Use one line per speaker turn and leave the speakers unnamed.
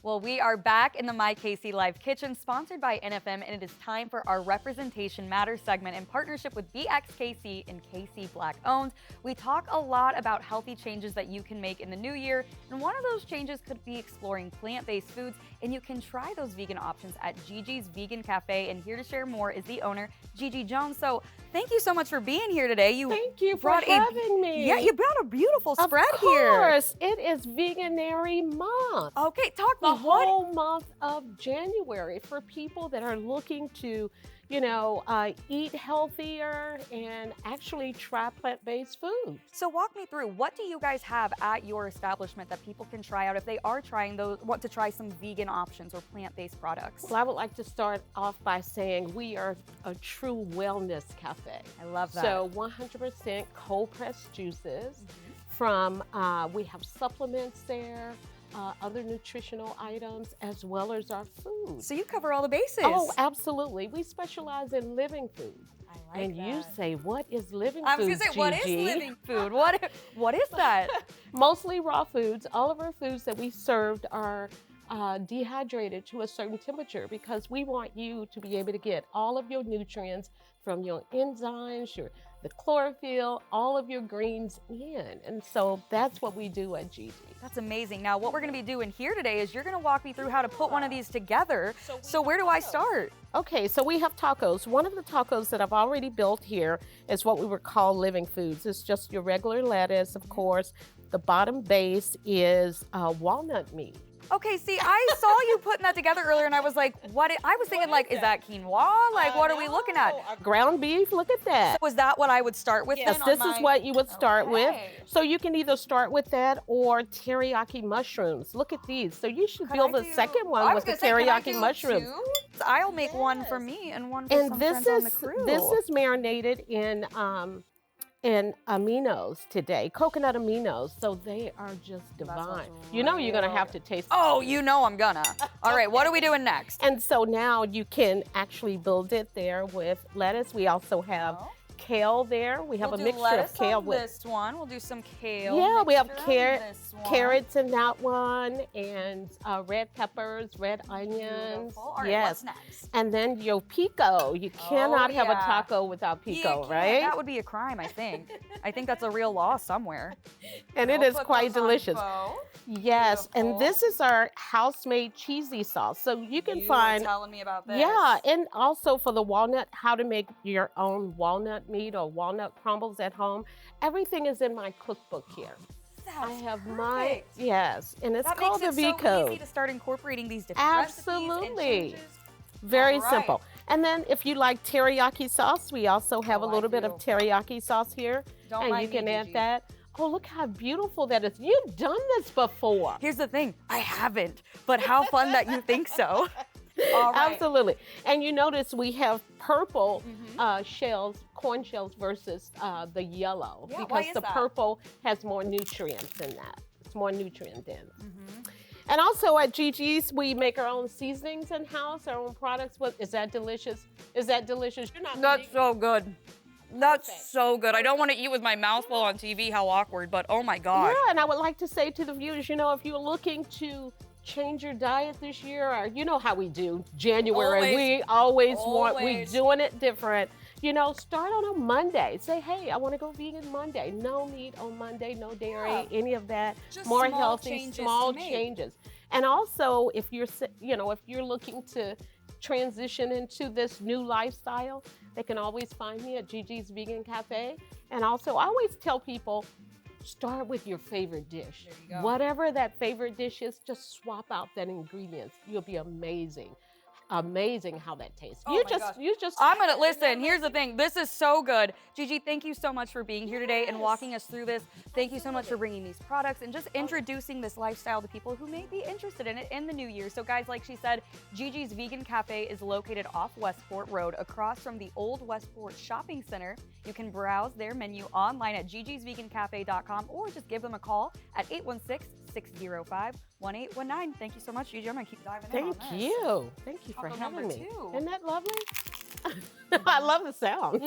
Well, we are back in the My KC Live Kitchen, sponsored by NFM, and it is time for our Representation Matters segment in partnership with BXKC and KC Black Owned. We talk a lot about healthy changes that you can make in the new year, and one of those changes could be exploring plant-based foods, and you can try those vegan options at Gigi's Vegan Cafe, and here to share more is the owner, Gigi Jones. So thank you so much for being here today.
Thank you for having me.
Yeah, you brought a beautiful spread here.
Of course, it is Veganuary month.
Okay, talk
the
me
whole month of January for people that are looking to, eat healthier and actually try plant-based food.
So walk me through, what do you guys have at your establishment that people can try out if they are want to try some vegan options or plant-based products?
Well, I would like to start off by saying we are a true wellness cafe.
I love that.
So 100% cold-pressed juices from, we have supplements there, other nutritional items, as well as our food.
So you cover all the bases.
Oh, absolutely. We specialize in living food.
I like
and
that.
You say, what is living
food,
I was
going to say,
Gigi?
what is living food? What is that?
Mostly raw foods. All of our foods that we served are dehydrated to a certain temperature because we want you to be able to get all of your nutrients from your enzymes, the chlorophyll, all of your greens in. And so that's what we do at Gigi.
That's amazing. Now, what we're going to be doing here today is you're going to walk me through how to put one of these together. So where do I start?
Okay, so we have tacos. One of the tacos that I've already built here is what we would call living foods. It's just your regular lettuce, of course. The bottom base is walnut meat.
Okay, see, I saw you putting that together earlier, and I was like, I was thinking, like, is that quinoa? Like, what are we looking at?
Ground beef, look at that.
So was that what I would start with?
Yes, this is what you would start with. So you can either start with that or teriyaki mushrooms. Look at these. So you should build the second one with the teriyaki mushrooms.
I'll make one for me and one for some friends on the crew.
This is marinated in aminos today, coconut aminos, so they are just divine. You know you're gonna have to taste.
Oh, you know I'm gonna. All right, what are we doing next?
And so now you can actually build it there with lettuce. We also have kale there. We have a mixture of kale with
this one. We'll do some kale.
Yeah, we have carrots in that one, and red peppers, red onions.
All right,
yes.
What's next?
And then your pico. You cannot have a taco without pico, right?
That would be a crime, I think. I think that's a real law somewhere.
And it is quite delicious. Yes, and this is our house-made cheesy sauce. So you can find.
You were telling me about this.
Yeah, and also for the walnut, how to make your own walnut meat or walnut crumbles at home. Everything is in my cookbook here.
I
have
perfect.
Yes, and it's called the V
Code.
Code.
So easy to start incorporating these different
Absolutely.
recipes and
Very simple. And then if you like teriyaki sauce, we also have a little bit of teriyaki sauce here. And you can add that. Oh, look how beautiful that is. You've done this before.
Here's the thing, I haven't, but how fun that you think so. All right.
Absolutely. And you notice we have purple shells, corn shells versus the yellow.
Yeah,
because
why is
the
that?
purple has more nutrients in that. It's more nutrient dense. And also at Gigi's, we make our own seasonings in-house, our own products. Is that delicious? Is that delicious? You're not
That's so good. That's so good. I don't want to eat with my mouth full on TV. How awkward, but oh my God.
Yeah, and I would like to say to the viewers, if you're looking to change your diet this year, or you know how we do January, we always we're doing it different. Start on a Monday. Say, hey, I want to go vegan Monday. No meat on Monday, no dairy, any of that.
Just
more
small
healthy,
changes
small
to make.
changes. And also, if you're, if you're looking to transition into this new lifestyle, they can always find me at Gigi's Vegan Cafe. And also, I always tell people, start with your favorite dish.
There you go.
Whatever that favorite dish is, just swap out that ingredients. You'll be amazing. Amazing how that tastes.
Oh
you just.
I'm gonna listen. Here's the thing. This is so good. Gigi, thank you so much for being here today and walking us through this. Thank you so much for bringing these products and just introducing this lifestyle to people who may be interested in it in the new year. So guys, like she said, Gigi's Vegan Cafe is located off Westport Road across from the old Westport Shopping Center. You can browse their menu online at gigisvegancafe.com or just give them a call at 816-605-1819. Thank you so much, Gigi. I'm gonna keep diving in on this.
Thank you. Thank you for
Taco
having
number
me.
2.
Isn't that lovely? I love the sound.